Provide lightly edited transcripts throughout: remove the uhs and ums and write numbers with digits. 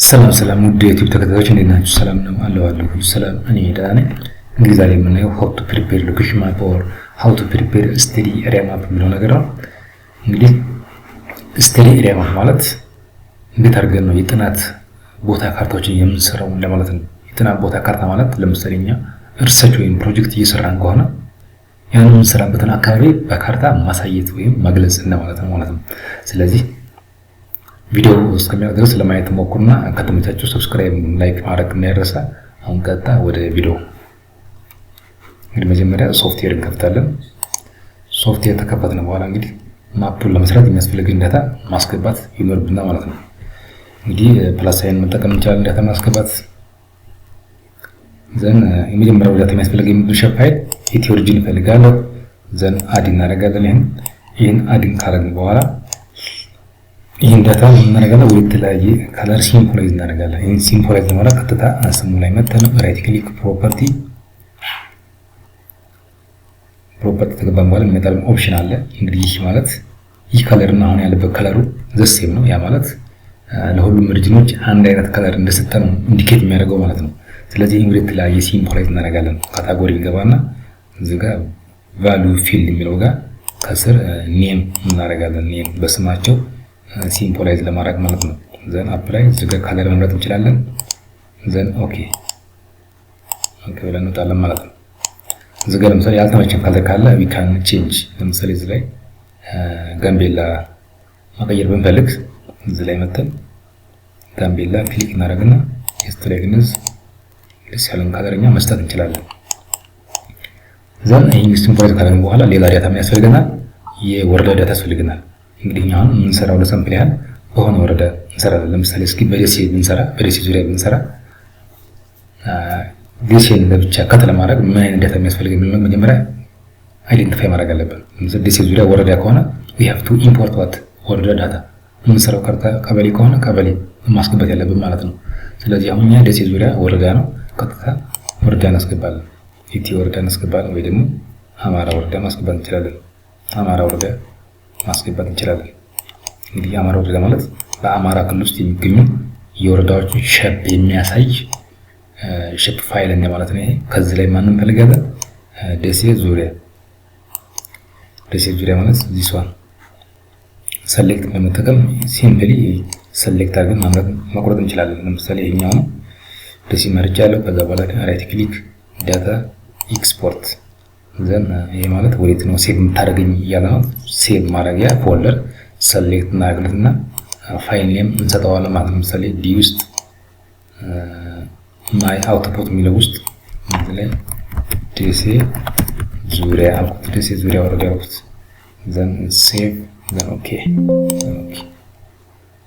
ሰላም ውድ የዩቲዩብ ተከታታዮች እንዴት ናችሁ? ሰላም ነው አለሁ ሰላም እኔ ደህና ነኝ። እንግዲህ ዛሬ የምናየው how to prepare location map or how to prepare study area map የሚለው ነገር ነው። እንግዲህ study area map ማለት እንዴት አድርገን ነው የጥናት ቦታ ካርታዎችን የምንሰራው እንደማለት ነው። የጥናት ቦታ ካርታ ማለት ለምሳሌ እኛ ሪሰርች ወይም ፕሮጀክት እየሰራን ከሆነ ያንን የምንሰራበትን አካባቢ በካርታ ማሳየት ወይም መግለጽ እንደማለት ነው ማለት ነው። ስለዚህ ቪዲዮ እስከሚያልቅ ድረስ ለማየት ሞክሩና ከተመቻችሁ ሰብስክራይብ ላይክ ማድረግ እንዳይረሳ። አሁን ቀጥታ ወደ ቪዲዮ። እንግዲህ መጀመሪያ ሶፍትዌር እንከፍታለን። ሶፍትዌር ተከፈትን በኋላ እንግዲህ ማፑን ለመስራት የሚያስፈልገን ዳታ ማስገባት ይኖርብናል ማለት ነው። እንግዲህ ፕላስ ሳይን መጠቀም እንችላለን ዳታ ማስገባት። ዘን የመጀመሪያው ዳታ የሚያስፈልገን ሼፕ ፋይል ኢትዮሪጂን እንፈልጋለን። ዘን አድ እናደርጋለን። ይሄን አድን ካደረግን በኋላ ይሄን ዳታ እናደርጋለን ወደ ተለያየ ከለር ሲምቦላይዝ እናደርጋለን። ይሄን ሲምቦላይዝ ለማድረግ ቀጥታ ስሙ ላይ መተን ራይት ክሊክ ፕሮፐርቲ ተገባን በኋላ የሚመጣልን ኦፕሽን አለ። እንግዲህ ይህ ማለት ይህ ከለር እና አሁን ያለበት ከለሩ ዘሴም ነው። ያ ማለት ለሁሉም ሪጅኖች አንድ አይነት ከለር እንደሰጠን ኢንዲኬት የሚያደርገው ማለት ነው። ስለዚህ ወደ ተለያየ ሲምቦላይዝ እናደርጋለን። ካታጎሪ እንገባና እዚህ ጋር ቫልዩ ፊልድ የሚለው ጋር ከስር ኔም እናደርጋለን። ኔም በስማቸው ሲምቦላይዝ ለማድረግ ማለት ነው። ዘን አፕላይ ዝጋ ከለር መምረጥ እንችላለን። ዘን ኦኬ ብለን እንወጣለን ማለት ነው። ዝጋ ለምሳሌ ያልተመቸን ከለር ካለ we can change። ለምሳሌ እዚህ ላይ ጋምቤላ መቀየር ብንፈልግ እዚህ ላይ መተን ጋምቤላ ክሊክ እናደርግና ስትራይክነስ ደስ ያለን ከለርኛ መስጠት እንችላለን። ዘን ይሄን ሲምቦላይዝ ካደረግን በኋላ ሌላ ዳታ ምን ያስፈልገናል? የወረዳ ዳታ ያስፈልገናል። እንግዲህ አሁን የምንሰራው ለሳምፕል ያህል በሆነ ወረዳ እንሰራለን። ለምሳሌ እስኪ በደሴ ዙሪያ ብንሰራ ደሴን ለብቻ ከት ለማድረግ ምን አይነት ዳታ የሚያስፈልግ የሚለው መጀመሪያ አይደንቲፋይ ማድረግ አለብን። ለምሳሌ ደሴ ዙሪያ ወረዳ ከሆነ we have to import what ወረዳ ዳታ። የምንሰራው ካርታ ቀበሌ ከሆነ ቀበሌ ማስገባት ያለብን ማለት ነው። ስለዚህ አሁን ያ ደሴ ዙሪያ ወረዳ ነው። ቀጥታ ወረዳ እናስገባለን። ኢቲ ወረዳ እናስገባለን ወይ ደግሞ አማራ ወረዳ ማስገባት እንችላለን። አማራ ወረዳ ማስገባት እንችላለን። እንግዲህ አማራ ወረዳ ማለት በአማራ ክልል ውስጥ የሚገኙ የወረዳዎችን ሼፕ የሚያሳይ ሼፕ ፋይል እንደ ማለት ነው። ይሄ ከዚህ ላይ ማንን ፈልጋለን? ደሴ ዙሪያ ማለት this one ሰሌክት በመጠቀም ሲምፕሊ ሰሌክት አድርገን መቁረጥ እንችላለን። ለምሳሌ ይሄኛው ነው ደሴ መርጫለሁ። ከዛ በኋላ ራይት ክሊክ ዳታ ኤክስፖርት። ዘን ይሄ ማለት ወዴት ነው ሴቭ የምታደርገኝ እያለ ነው። ሴቭ ማድረጊያ ፎልደር ሰሌክት እናደርግና ፋይል ኔም እንሰጠዋለን ማለት ነው። ለምሳሌ ዲ ውስጥ ማይ አውትፑት የሚለው ውስጥ እዚህ ላይ ደሴ ዙሪያ አልኩት። ደሴ ዙሪያ ወረዳ አልኩት። ዘን ሴቭ ዘን ኦኬ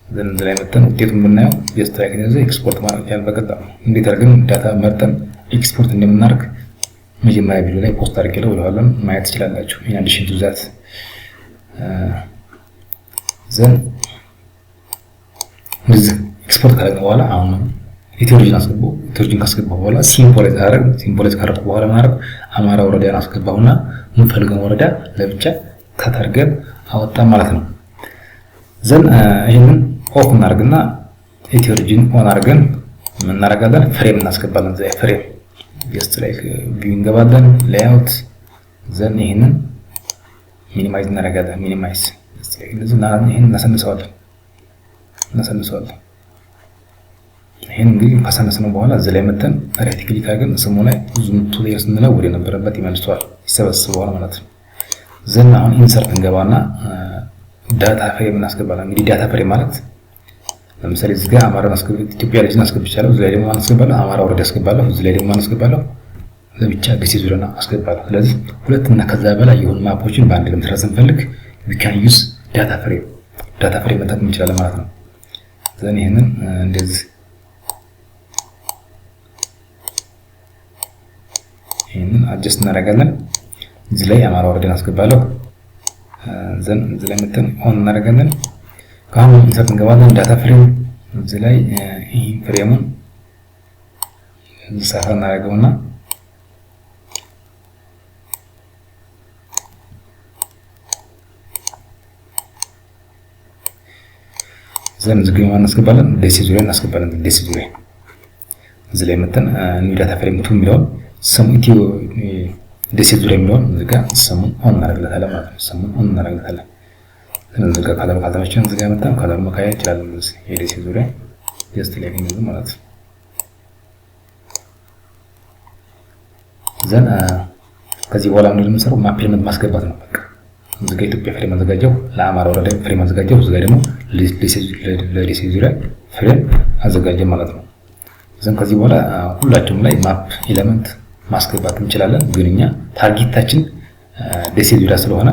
ዘን እዚህ ላይ መተን ውጤቱን ብናየው ጀስት ኤክስፖርት ማለት ያለ በቀጥታ እንዴት አድርገን ዳታ መርጠን ኤክስፖርት እንደምናደርግ መጀመሪያ ቪዲዮ ላይ ፖስት አድርጌ ለወላለም ማየት ትችላላችሁ። in addition to that ዘን እንደዚህ ኤክስፖርት ካደረግን በኋላ አሁን ኢትዮሪጂን ካስገባሁ በኋላ ሲምቦላይዝ ካደረግን በኋላ ማለት አማራ ወረዳን አስገባሁና የምንፈልገው ወረዳ ለብቻ ከታርገን አወጣ ማለት ነው። ዘን ይሄንን ኦፍ እናደርግና ኢትዮሪጂን ኦን አድርገን ምን እናደርጋለን? ፍሬም እናስገባለን። ዘይ ፍሬም ጀስት ላይክ ቪው እንገባለን። ሌአውት ዘን ይሄንን ሚኒማይዝ እናደርጋለን። ሚኒማይዝ ይሄን እናሰንሰዋለን። ይሄን እንግዲህ ካሰነስነው በኋላ እዚህ ላይ መተን ራይት ክሊክ አድርገን ስሙ ላይ ዙም ቱ ሌየርስ እንለው ወደ ነበረበት ይመልሰዋል፣ ይሰበስበዋል ማለት ነው። ዘን አሁን ኢንሰርት እንገባና ዳታ ፍሬም እናስገባለን። እንግዲህ ዳታ ፍሬም ማለት ለምሳሌ እዚህ ጋር አማራ ኢትዮጵያ ልጅን አስገብቻለሁ። እዚህ ላይ ደግሞ አስገባለሁ አማራ ወረዳ አስገባለሁ። እዚህ ላይ ደግሞ አስገባለሁ ለብቻ ደሴ ዙሪያ አስገባለሁ። ስለዚህ ሁለት እና ከዛ በላይ የሆኑ ማፖችን በአንድ ለመስራት ስንፈልግ we can use ዳታ ፍሬም መጠቀም እንችላለን ማለት ነው። ዘን ይሄንን እንደዚህ ይሄንን አድጀስት እናደርጋለን። እዚህ ላይ አማራ ወረዳን አስገባለሁ። ዘን እዚህ ላይ መተን ኦን እናደርጋለን። ካሁን ኢንሰርት እንገባለን። ዳታ ፍሬም እዚህ ላይ ይሄ ፍሬሙን ሰፋ እናደርገውና ዘን እዚህ ጋር እናስገባለን ደሴ ዙሪያ እናስገባለን። ደሴ ዙሪያ እዚህ ላይ መተን ኒው ዳታ ፍሬም 2 የሚለውን ስሙ ኢትዮ ደሴ ዙሪያ የሚለውን እዚህ ጋር ስሙን ኦን እናደርግለታለን ማለት ነው። ስሙን ኦን እናደርግለታለን። እዚህ ጋር ካለር ካልተመቸን እዚህ ጋር መተን ካለር መካየት ይችላል። እዚህ የደሴ ዙሪያ ጀስት ላይ ነው ማለት ነው። ዘን ከዚህ በኋላ ምን እንደምንሰራው ማፕ ኤሌመንት ማስገባት ነው። በቃ እዚህ ጋር ኢትዮጵያ ፍሬም አዘጋጀው፣ ለአማራ ወረዳ ፍሬም አዘጋጀው፣ እዚህ ጋር ደግሞ ለደሴ ዙሪያ ፍሬም አዘጋጀ ማለት ነው። ዘን ከዚህ በኋላ ሁላችሁም ላይ ማፕ ኤሌመንት ማስገባት እንችላለን። ግን እኛ ታርጌታችን ደሴ ዙሪያ ስለሆነ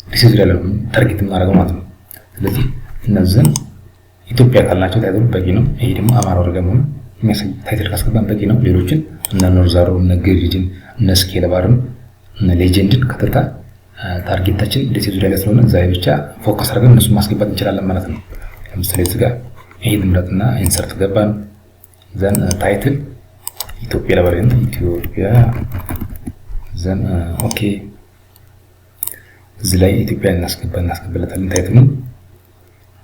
ደሴ ዙሪያ ላይ ታርጌት እናደርገው ማለት ነው። ስለዚህ እነዚህን ኢትዮጵያ ካልናቸው ታይትሉ በቂ ነው። ይሄ ደግሞ አማራ ወረዳ መሆኑ የሚያሳይ ታይትል ካስገባን በቂ ነው። ሌሎችን እነ ኖርዛሮ እነ ግሪድን እነ ስኬል ባርን እነ ሌጀንድን ከተታ ታርጌታችን ደሴ ዙሪያ ላይ ስለሆነ እዛ ብቻ ፎከስ አድርገን እነሱን ማስገባት እንችላለን ማለት ነው። ለምሳሌ እዚህ ጋር ይሄን ምረጥና ኢንሰርት ገባን። ዘን ታይትል ኢትዮጵያ ለባሪንት ኢትዮጵያ ዘን ኦኬ እዚህ ላይ ኢትዮጵያ እናስገባለታለን ታይትሉን።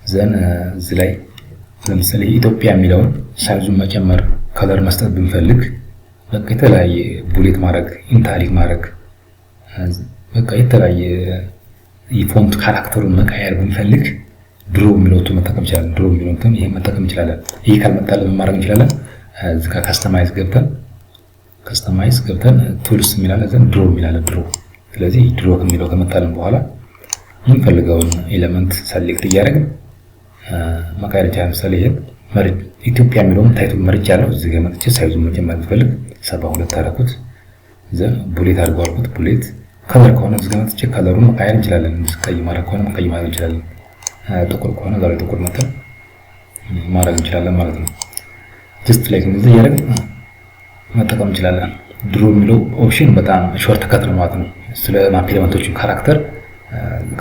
ዘን እዚህ ላይ ለምሳሌ ኢትዮጵያ የሚለውን ሳይዙን መጨመር ከለር መስጠት ብንፈልግ በቃ የተለያየ ቡሌት ማድረግ ኢንታሊክ ማድረግ በቃ የተለያየ የፎንት ካራክተሩን መቀየር ብንፈልግ ድሮ የሚለውን መጠቀም እንችላለን። ድሮ የሚለውን ይሄን መጠቀም እንችላለን። ይሄ ካልመጣልን ማድረግ እንችላለን። እዚህ ጋር ካስተማይዝ ገብተን ቱልስ የሚላለ ዘን ድሮ የሚላለ ድሮ። ስለዚህ ድሮ ከሚለው ከመጣልን በኋላ የምንፈልገውን ኤሌመንት ሰሌክት እያደረግን መቀየር እንችላለን። ለምሳሌ ይሄን ኢትዮጵያ የሚለውን ታይቱን መርጫለሁ። እዚህ ጋር መጥቼ ሳይዙን መጨመር ብፈልግ 72 አደረኩት። ዘን ቡሌት አድርጓልኩት። ቡሌት ከለር ከሆነ እዚህ ጋር መጥቼ ከለሩን መቀየር እንችላለን። ቀይ ማድረግ ከሆነ ቀይ ማድረግ እንችላለን። ጥቁር ከሆነ ዛሬ ጥቁር መተን ማድረግ እንችላለን ማለት ነው። ጀስት ላይክ እንደዚህ ያደርግ መጠቀም እንችላለን። ድሮ የሚለው ኦፕሽን በጣም ሾርት ከት ነው ማለት ነው። ስለ ማፕ ኤሌመንቶችን ካራክተር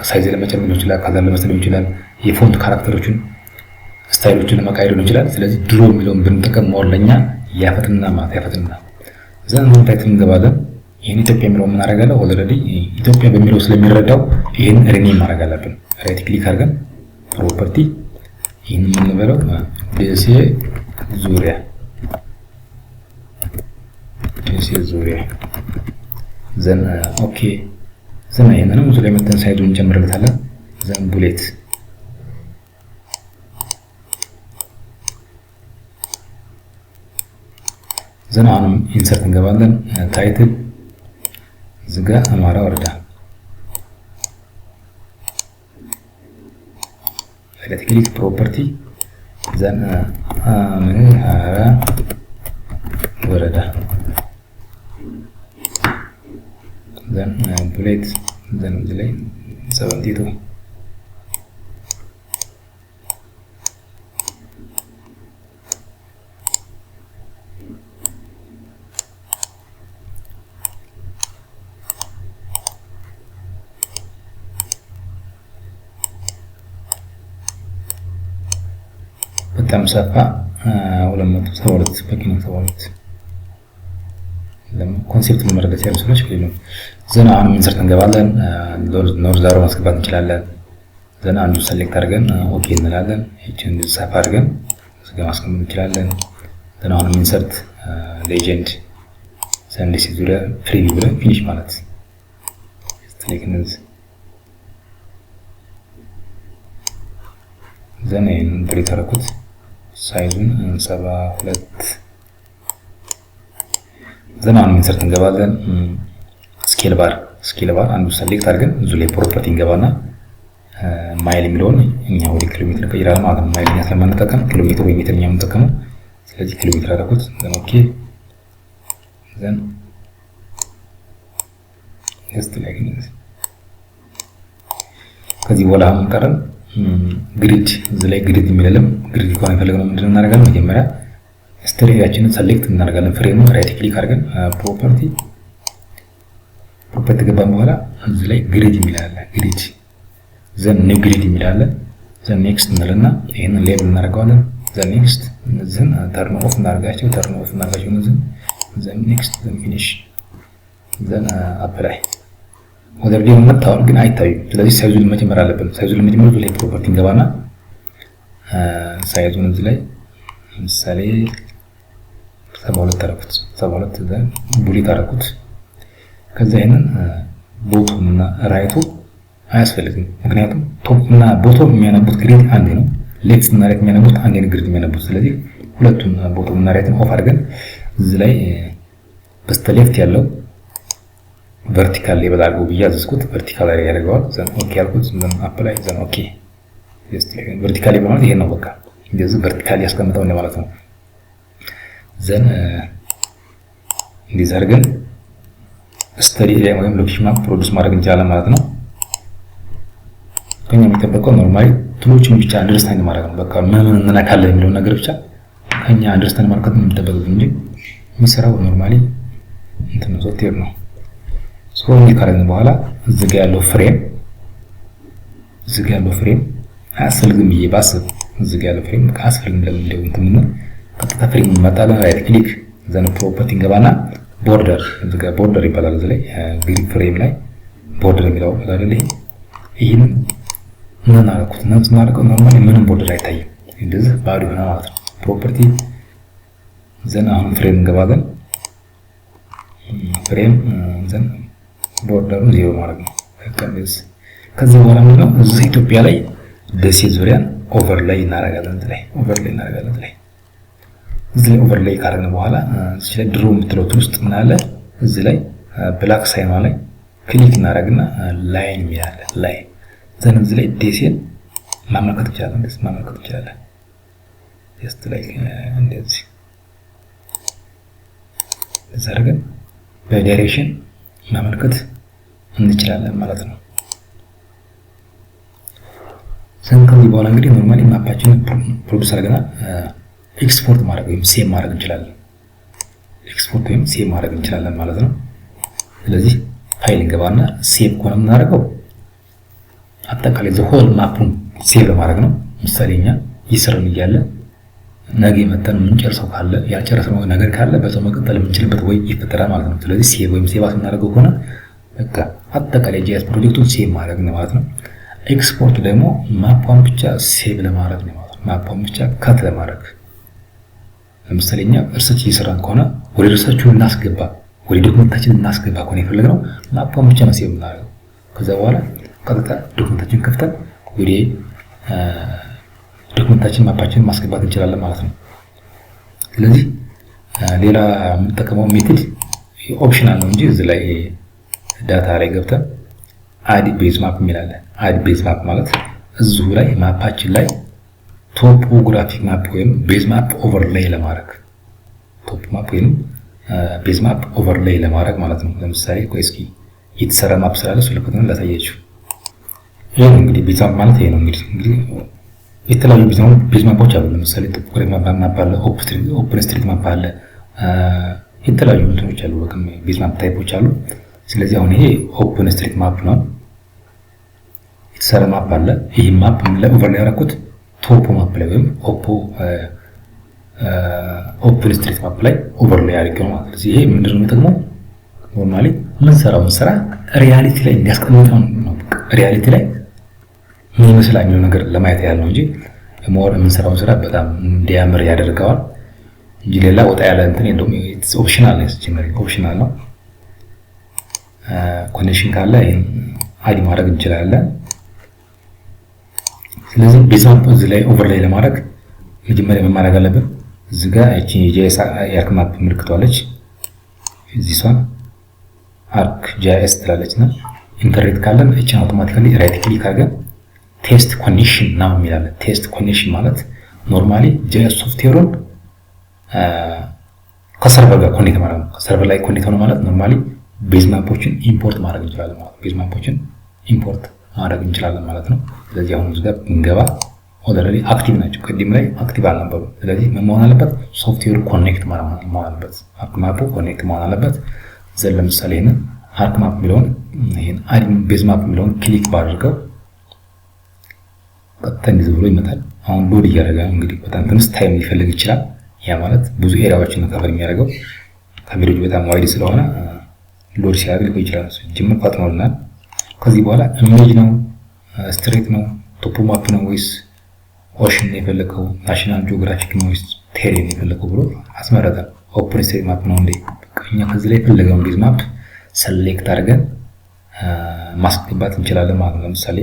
ሳይዝ ለመጨመር ሊሆን ይችላል፣ ከለር ለመስጠት ሊሆን ይችላል፣ የፎንት ካራክተሮችን ስታይሎችን ለመቀየር ሊሆን ይችላል። ስለዚህ ድሮ የሚለውን ብንጠቀም ሞርለኛ ያፈጥንና ማለት ያፈጥንና ዘን ምን ታይትል እንገባለን። ይሄን ኢትዮጵያ የሚለውን ምን አደርጋለሁ ኦልሬዲ ኢትዮጵያ በሚለው ስለሚረዳው ይሄን ሪኔም ማድረግ አለብን። ራይት ክሊክ አድርገን ፕሮፐርቲ ይሄን ምን እንበለው ደሴ ዙሪያ ዘን ኦኬ ዘን ይሄንንም እዚህ ላይ መተን ሳይዙን እንጨምርለታለን። ዘን ቡሌት ዘን አሁንም ኢንሰርት እንገባለን። ታይትል እዚህ ጋር አማራ ወረዳ ራይት ክሊክ ፕሮፐርቲ ዘን አማራ ወረዳ ዘን ቡሌት ዘን እዚህ ላይ 72 በጣም ሰፋ 272 በቂ ነው። 72 ኮንሴፕት መረዳት ያለው ሰዎች ነው። ዘና አሁን ኢንሰርት እንገባለን። ኖርዛሮ ማስገባት እንችላለን። ዘና አንዱ ሰሌክት አድርገን ኦኬ እንላለን። እቺን ሰፋ አድርገን እዚህ ጋር ማስቀመጥ እንችላለን። ዘና አሁን ኢንሰርት ሌጀንድ ሰንዲስ ዙሪያ ፍሪቪው ብለን ፊኒሽ ማለት ስትሌክንስ ዘና ይሄን ብሬት አደረኩት። ሳይዙን 72 ዘና አሁን ኢንሰርት እንገባለን። ስኬል ባር አንዱ ሰሌክት አድርገን እዙ ላይ ፕሮፐርቲ እንገባና ማይል የሚለውን እኛ ወደ ኪሎ ሜትር ቀይራለን ማለት ነው። ማይል እኛ ስለማንጠቀም ኪሎ ሜትር ወይ ሜትር እኛ የምንጠቀመው ስለዚህ ኪሎ ሜትር አደረኩት። ዘን ኦኬ ዘን ጀስት ላይክ ከዚህ በኋላ አሁን ቀረን ግሪድ እዚህ ላይ ግሪድ የሚለለም ግሪድ ከሆነ የፈለግነው ምንድነው እናደርጋለን። መጀመሪያ ስትሪያችንን ሰሌክት እናደርጋለን። ፍሬሙን ራይት ክሊክ አድርገን ፕሮፐርቲ ገባን በኋላ እዚህ ላይ ግሪድ የሚላል ግሪድ ዘን ኒው ግሪድ የሚላል ዘን ኔክስት እንልና ይሄንን ሌብል እናደርጋለን። ዘን ኔክስት እነዚህን ተርን ኦፍ እናደርጋቸው እነዚህን ዘን ኔክስት ዘን ፊኒሽ ዘን አፕላይ ኦልሬዲ መጣው ግን አይታዩም። ስለዚህ ሳይዙን መጨመር አለብን። ሳይዙን መጨመር ላይ ፕሮፐርቲ እንገባና ሳይዙን እዚህ ላይ ለምሳሌ 72 አደረኩት 72 ዘን ቡሌት አደረኩት። ከዛ ይሄንን ቦቶም እና ራይቱ አያስፈልግም ምክንያቱም ቶፕ እና ቦቶም የሚያነቡት ግሪድ አንዴ ነው ሌፍት እና ራይት የሚያነቡት አንዴ ነው ግሪድ የሚያነቡት ስለዚህ ሁለቱም ቦቶም እና ራይትን ኦፍ አድርገን እዚህ ላይ በስተ ሌፍት ያለው ቨርቲካል ሌብል አድርጎ ብያዝኩት ቨርቲካል ላይ ያደርገዋል ዘን ኦኬ ያልኩት ዘን አፕላይ ዘን ኦኬ ጀስት ቨርቲካል ሌብል ማለት ይሄ ነው በቃ እንደዚህ ቨርቲካል ያስቀምጠው ማለት ነው ዘን እንደዚህ አድርገን ስተዲ ኤሪያ ወይም ሎኬሽን ማፕ ፕሮዲዩስ ማድረግ እንችላለን ማለት ነው። ከኛ የሚጠበቀው ኖርማሊ ቱሎችን ብቻ አንደርስታንድ ማድረግ ነው በቃ ምን እንነካለን የሚለው ነገር ብቻ ከኛ አንደርስታንድ ማድረግ ነው የሚጠበቅብን እንጂ የሚሰራው ኖርማሊ እንትን ነው ሶፍትዌር ነው። ሶ እንዲህ ካደረግን በኋላ እዚህ ጋር ያለው ፍሬም አያስፈልግም ብዬ ባስብ እዚህ ጋር ያለው ፍሬም አያስፈልግም ለምን እንትን ነው ቀጥታ ፍሬም መጣለ ራይት ክሊክ ዘን ፕሮፐርቲ እንገባና ቦርደር እዚህ ጋር ቦርደር ይባላል እዚህ ላይ ግሪድ ፍሬም ላይ ቦርደር የሚለው አይደል ይሄን ምን አደረኩት ኖርማሊ ምንም ቦርደር አይታይም እንደዚህ ባዶ ሆነ ማለት ነው። ፕሮፐርቲ ዘን አሁን ፍሬም እንገባለን ፍሬም ዘን ቦርደሩን ዜሮ ማድረግ ነው ከዚህ በኋላ ምንድነው እዚህ ኢትዮጵያ ላይ ደሴ ዙሪያን ኦቨርላይ እናደርጋለን እዚህ ላይ ኦቨርላይ ካደረግን በኋላ እዚህ ላይ ድሮ የምትለው ውስጥ ምን አለ እዚህ ላይ ብላክ ሳይኗ ላይ ክሊክ እናደርግና ላይን የሚላል ላይን ዘን እዚህ ላይ ደሴን ማመልከት እንችላለን ጀስት ላይክ እንደዚህ ዘርገን በዳይሬክሽን ማመልከት እንችላለን ማለት ነው። ከዚህ በኋላ እንግዲህ ኖርማሊ ማፓችንን ፕሮዲዩስ አድርገናል ኤክስፖርት ማድረግ ወይም ሴቭ ማድረግ እንችላለን ማለት ነው። ስለዚህ ፋይል እንገባና ሴቭ ከሆነ የምናደርገው አጠቃላይ ዘሆል ማፑን ሴቭ ለማድረግ ነው። ምሳሌኛ ይስርን እያለ ነገ መተን የምንጨርሰው ካለ ያልጨረስነው ነገር ካለ በዛው መቀጠል የምንችልበት ወይ ይፈጠራል ማለት ነው። ስለዚህ ሴቭ ወይም ሴቭ አድርገው ከሆነ በቃ አጠቃላይ ጂአይኤስ ፕሮጀክቱን ሴቭ ማድረግ ነው ማለት ነው። ኤክስፖርት ደግሞ ማፑን ብቻ ሴቭ ለማድረግ ነው ማለት ነው። ማፑን ብቻ ካት ለማድረግ ለምሳሌኛ ሪሰርች እየሰራን ከሆነ ወደ ሪሰርቹ እናስገባ ወደ ዶክመንታችን እናስገባ ከሆነ የፈለግነው ማፑን ብቻ ነው ሴቭ የምናደርገው። ከዛ በኋላ ቀጥታ ዶክመንታችን ከፍተን ወደ ዶክመንታችን ማፓችን ማስገባት እንችላለን ማለት ነው። ስለዚህ ሌላ የምንጠቀመው ሜትድ ኦፕሽናል ነው እንጂ እዚህ ላይ ዳታ ላይ ገብተን አድ ቤዝ ማፕ የሚላለ አድ ቤዝ ማፕ ማለት እዚሁ ላይ ማፓችን ላይ ቶፖግራፊክ ማፕ ወይም ቤዝ ማፕ ኦቨርሌይ ለማድረግ ቶፕ ማፕ ወይም ቤዝ ማፕ ኦቨርሌይ ለማድረግ ማለት ነው። ለምሳሌ እስኪ የተሰራ ማፕ ስላለ ስለከተን ላሳያችሁ። ይሄ እንግዲህ ቤዝ ማፕ ማለት ይሄ ነው። እንግዲህ የተለያዩ ቤዝ ማፖች አሉ። ለምሳሌ ቶፖግራፊክ ማፕ አለ፣ ኦፕን ስትሪት ማፕ አለ፣ የተለያዩ እንትኖች አሉ፣ በቃ ቤዝ ማፕ ታይፖች አሉ። ስለዚህ አሁን ይሄ ኦፕን ስትሪት ማፕ ነው። የተሰራ ማፕ አለ። ይሄ ማፕ ለኦቨርሌይ ያደረኩት ቶፖ ማፕ ላይ ወይም ኦፕን ስትሪት ማፕ ላይ ኦቨርሌይ አድርገው ማለት ነው። ስለዚህ ይሄ ምንድነው የሚጠቅመው ኖርማሊ የምንሰራውን ስራ ሪያሊቲ ላይ እንዲያስቀምጠው ነው። ሪያሊቲ ላይ ምን ይመስላል የሚለው ነገር ለማየት ያህል ነው እንጂ ሞር የምንሰራውን ስራ በጣም እንዲያምር ያደርገዋል እንጂ ሌላ ወጣ ያለ እንትን የለውም። ኦፕሽናል ነው። ኦፕሽናል ነው። ኮኔክሽን ካለ ይሄን አድ ማድረግ እንችላለን። ስለዚህ ቤዝ ማፕ እዚህ ላይ ኦቨርሌይ ለማድረግ መጀመሪያ ምን ማድረግ አለብን? እዚህ ጋር እቺ ጂአይኤስ አርክ ማፕ ምልክቷለች። እዚህ አርክ ጂአይኤስ ትላለችና ኢንተርኔት ካለን እቺ አውቶማቲካሊ ራይት ክሊክ አድርገን ቴስት ኮኔክሽን ነው የሚላል። ቴስት ኮኔክሽን ማለት ኖርማሊ ጂአይኤስ ሶፍትዌሩን ከሰርቨር ጋር ኮኔክት ማድረግ ነው። ከሰርቨር ላይ ኮኔክት ሆነ ማለት ኖርማሊ ቤዝ ማፖችን ኢምፖርት ማድረግ እንችላለን ማለት ነው። ቤዝ ማፖችን ኢምፖርት ማድረግ እንችላለን ማለት ነው። ስለዚህ አሁን እዚህ ጋር እንገባ ኦልሬዲ አክቲቭ ናቸው። ቅድም ላይ አክቲቭ አልነበሩ። ስለዚህ ምን መሆን አለበት? ሶፍትዌሩ ኮኔክት መሆን አለበት። አርክ ማፑ ኮኔክት መሆን አለበት። ዘን ለምሳሌ ይሄን አርክ ማፕ የሚለውን ይሄን አድም ቤዝ ማፕ የሚለውን ክሊክ ባደርገው ቀጥታ እንደዚህ ብሎ ይመጣል። አሁን ሎድ እያደረገ ነው። እንግዲህ በጣም ትንሽ ታይም ሊፈልግ ይችላል። ያ ማለት ብዙ ኤሪያዎችን ነው ከቨር የሚያደርገው። ካሜራው በጣም ዋይድ ስለሆነ ሎድ ሲያደርግ ሊቆይ ይችላል። ጅምር ፈጥኖልናል። ከዚህ በኋላ ኢሜጅ ነው ስትሬት ነው ቶፖ ማፕ ነው ወይስ ኦሽን የፈለከው ናሽናል ጂኦግራፊክ ነው ወይስ ቴሬን የፈለከው ብሎ አስመረጠ። ኦፕን ስትሪት ማፕ ነው እንዴ? እኛ ከዚህ ላይ የፈለገውን ቤዝ ማፕ ሰሌክት አድርገን ማስገባት እንችላለን ማለት ነው። ለምሳሌ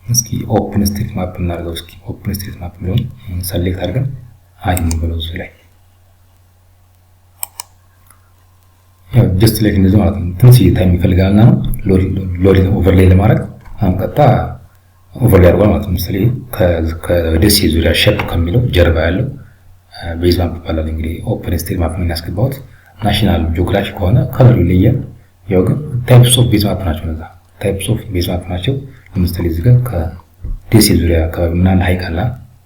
እስኪ ኦፕን ስትሪት ማፕ እናድርገው። እስኪ ኦፕን ስትሪት ማፕ ብለን ሰሌክት አድርገን አይን ብለው እዚህ ላይ ያው ጀስት ላይክ እንደዚህ ማለት ነው። ትንሽ ታይም ይፈልጋልና ነው ሎድ ኦቨርሌይ ለማድረግ አሁን ቀጥታ ኦቨርሌይ አድርጓል ማለት ነው። ለምሳሌ ከደሴ ዙሪያ ሼፕ ከሚለው ጀርባ ያለው ቤዝ ማፕ ይባላል። እንግዲህ ኦፕን ስትሪት ማፕ ነው ያስገባሁት። ናሽናል ጂኦግራፊ ከሆነ ከለሩ ይለያል። ያው ግን ታይፕስ ኦፍ ቤዝ ማፕ ናቸው። እነዛ ታይፕስ ኦፍ ቤዝ ማፕ ናቸው። ለምሳሌ እዚህ ጋር ከደሴ ዙሪያ አካባቢ ምናምን ሀይቅ አለ።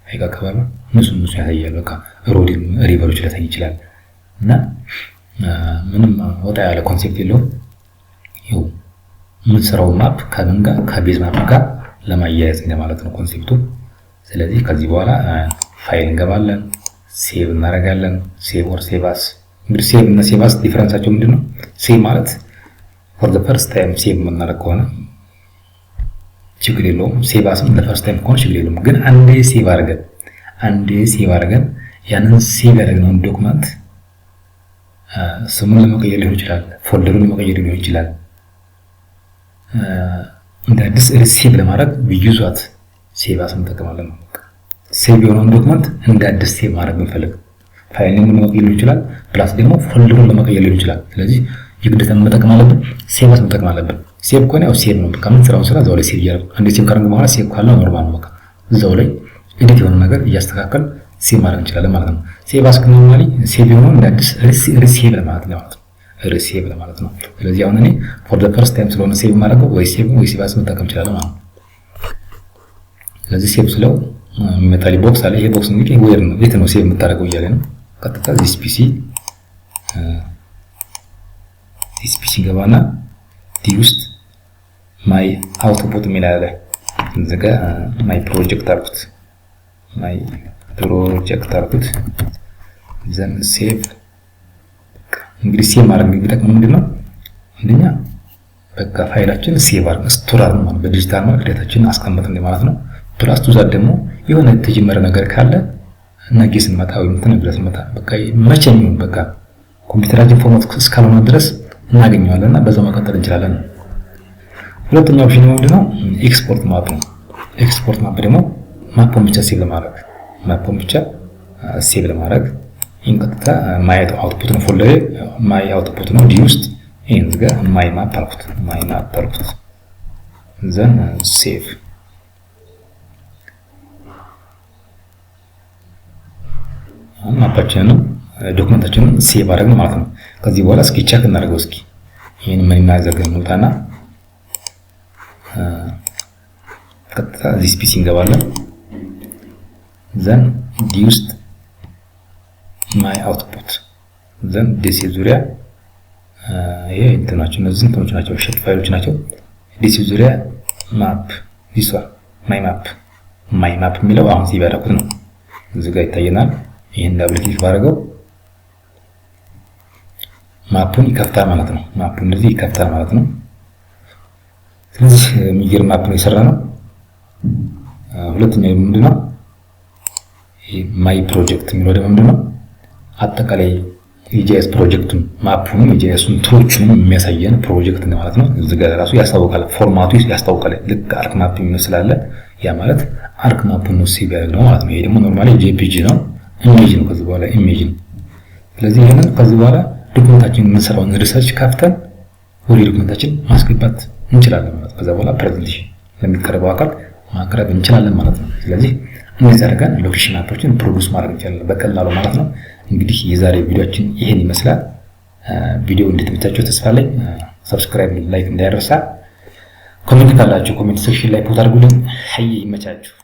ሀይቅ አካባቢ ንጹህ ያሳያል። በቃ ሮድ ሪቨሮች ሊያሳይ ይችላል። እና ምንም ወጣ ያለ ኮንሴፕት የለውም። ይኸው የምንሰራው ማፕ ከምን ጋር ከቤዝ ማፕ ጋር ለማያያዝ እንደማለት ነው ኮንሴፕቱ። ስለዚህ ከዚህ በኋላ ፋይል እንገባለን፣ ሴቭ እናደርጋለን። ሴቭ ኦር ሴቭ አስ። እንግዲህ ሴቭ እና ሴቭ አስ ዲፈረንሳቸው ምንድነው? ሴቭ ማለት ፎር ዘ ፈርስት ታይም ሴቭ የምናደርግ ከሆነ ችግር የለውም። ሴቭ አስም ለፈርስት ታይም ከሆነ ችግር የለውም። ግን አንዴ ሴቭ አድርገን ያንን ሴቭ ያደረግነውን ዶክመንት ስሙን ለመቀየር ሊሆን ይችላል፣ ፎልደሩን ለመቀየር ሊሆን ይችላል። እንደ አዲስ ሪሲቭ ለማድረግ ቢዩዟት ሴቭ አስ እንጠቀማለን። ሴቭ የሆነውን ዶክመንት እንደ አዲስ ሴቭ ማድረግ ብንፈልግ ፋይል ኔሙን ለመቀየር ሊሆን ይችላል፣ ፕላስ ደግሞ ፎልደሩን ለመቀየር ሊሆን ይችላል። ስለዚህ የግዴታ መጠቀም አለብን፣ ሴቭ አስ መጠቀም አለብን። ሴቭ ከሆነ ያው ሴቭ ነው፣ በቃ ምን ስራውን ስራ እዛው ላይ ሴቭ ያደርጋል። አንዴ ሴቭ ካደረግን በኋላ ሴቭ ካለ ኖርማል ነው፣ በቃ እዛው ላይ ኤዲት የሆነ ነገር እያስተካከል ሴቭ ማድረግ እንችላለን ማለት ነው። ሴቭ አስ ኖርማሊ ሴቭ የሆነውን እንደ አዲስ ሪሲቭ ለማለት ነው ሪሲቭ ለማለት ነው። ስለዚህ አሁን እኔ ፎር ዘ ፈርስት ታይም ስለሆነ ሴቭ ማድረገው ወይ ሴቭ አስ መጠቀም እንችላለን ማለት ነው። ስለዚህ ሴቭ ስለው ሜታሊ ቦክስ አለ። ይሄ ቦክስ እንግዲህ ዌር ነው የት ነው ሴቭ የምታደርገው እያለ ነው። ቀጥታ ዚስ ፒሲ ገባና ዲ ውስጥ ማይ አውትፑት የሚል አለ። እዚህ ጋር ማይ ፕሮጀክት አልኩት ዘን ሴቭ። እንግዲህ ሴቭ ማድረግ የሚጠቅመው ምንድነው? አንደኛ በቃ ፋይላችን ሴቭ አድርገን ስቶር አድርገን ማለት በዲጂታል መልክ ዳታችንን አስቀምጠን ማለት ነው። ፕላስ ቱዛት ደግሞ የሆነ የተጀመረ ነገር ካለ ነገ ስንመጣ ወይም ተነግረ ስንመጣ በቃ መቼም ይሁን በቃ ኮምፒውተራችን ፎርማት እስካልሆነ ድረስ እናገኘዋለንና በዛው መቀጠል እንችላለን። ሁለተኛው ኦፕሽን ምንድነው? ኤክስፖርት ማፕ ነው። ኤክስፖርት ማፕ ደግሞ ማፑን ብቻ ሴቭ ለማድረግ እንቀጥታ ማይ አውትፑት ነው ፎልደር ማይ አውትፑት ነው ዲ ውስጥ ይሄን ጋር ማይ ማፕ አልኩት ዘን ሴቭ። ማፓችንን ዶክመንታችንን ሴቭ አድርገን ማለት ነው። ከዚህ በኋላ እስኪ ቼክ እናደርገው። እስኪ ይሄን ምን እናዘጋጅ ነውታና ቀጥታ ዚስ ፒሲ እንገባለን። ዘን ዲ ውስጥ ማይ አውትፑት ዘን ዲሲ ዙሪያ ይሄ እንትናቸው እነዚህ እንትኖች ናቸው፣ ሼፕ ፋይሎች ናቸው። ዲሲ ዙሪያ ማፕ ዲስ ዋን ማይ ማፕ የሚለው አሁን ሴቭ ያደረኩት ነው። እዚህ ጋር ይታየናል። ይሄን ዳብል ክሊክ ባደረገው ማፑን ይከፍታል ማለት ነው። ማፑን እንደዚህ ይከፍታል ማለት ነው። ስለዚህ የሚገርም ማፕ ነው የሰራነው። ሁለተኛው ምንድነው? ይሄ ማይ ፕሮጀክት የሚለው ደግሞ ምንድነው? አጠቃላይ የጂኤስ ፕሮጀክቱን ማፑን የጂኤስን ቱሎቹን የሚያሳየን ፕሮጀክት ነው ማለት ነው። እዚህ ጋር ራሱ ያስታውቃል፣ ፎርማቱ ያስታውቃል። ልክ አርክ ማፕ ይመስላል። ያ ማለት አርክ ማፑን ነው ሴቭ ያደርገው ማለት ነው። ይሄ ደግሞ ኖርማሊ ጄፒጂ ነው፣ ኢሜጅ ነው። ከዚህ በኋላ ኢሜጅ ነው። ስለዚህ ይሄንን ከዚህ በኋላ ዶክመንታችን የምንሰራውን ሪሰርች ካፍተን ወደ ዶክመንታችን ማስገባት እንችላለን ማለት ነው። ከዛ በኋላ ፕሬዘንቴሽን ለሚቀርበው አካል ማቅረብ እንችላለን ማለት ነው። ስለዚህ እነዚህ አድርገን ሎኬሽን ማፖችን ፕሮዲዩስ ማድረግ እንችላለን በቀላሉ ማለት ነው። እንግዲህ የዛሬ ቪዲዮአችን ይሄን ይመስላል። ቪዲዮ እንደተመቻችሁ ተስፋ አለኝ። ሰብስክራይብ፣ ላይክ እንዳይረሳ። ኮሜንት ካላችሁ ኮሜንት ሴክሽን ላይ ፖስት አድርጉልኝ። ይመቻችሁ።